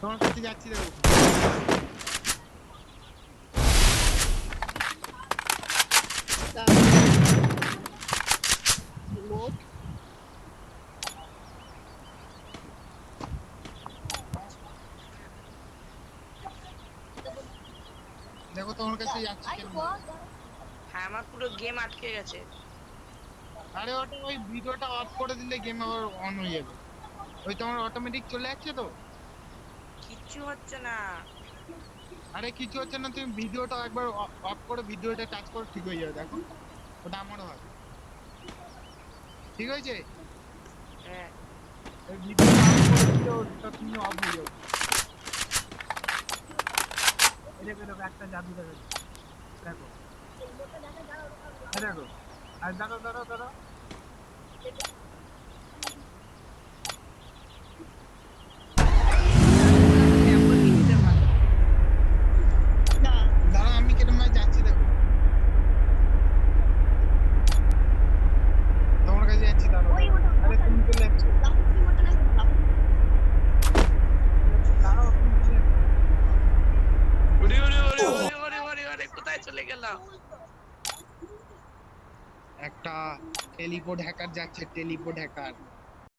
তোমার কাছে যাচ্ছি দেখো। দেখো তোমার কাছে যাচ্ছি কেন। হ্যাঁ আমার পুরো গেম আটকে গেছে। আরে ওটা ওই ভিডিওটা অফ করে দিলে গেম আবার অন হয়ে যাবে। ওই তোমার অটোমেটিক চলে যাচ্ছে তো। কিচ্ছু হচ্ছে না। আরে কিছু হচ্ছে না, তুমি ভিডিওটা একবার অফ করে ভিডিওটা টাচ করো, ঠিক হয়ে যাবে। দেখো ওটা আমারও হয়, ঠিক হয়েছে। হ্যাঁ ওই ভিডিওটা অফ করে দিলে ওটা তুমি অফ হয়ে যাবে। দেখো দেখো একটা জাদু দেখা যাচ্ছে। দেখো দেখো, আর দাঁড়াও দাঁড়াও দাঁড়াও। দাঁড়াও আমি কেরম ভাবে যাচ্ছি দেখো। তোমার কাছে যাচ্ছি, দাঁড়াও। আরে তুমি চলে যাচ্ছ, দাঁড়াও তুমি চলে যাচ্ছ। ওরে ওরে ওরে ওরে ওরে ওরে ওরে কোথায় চলে গেলাম? একটা টেলিপোর্ট হ্যাকার যাচ্ছে, টেলিপোর্ট হ্যাকার।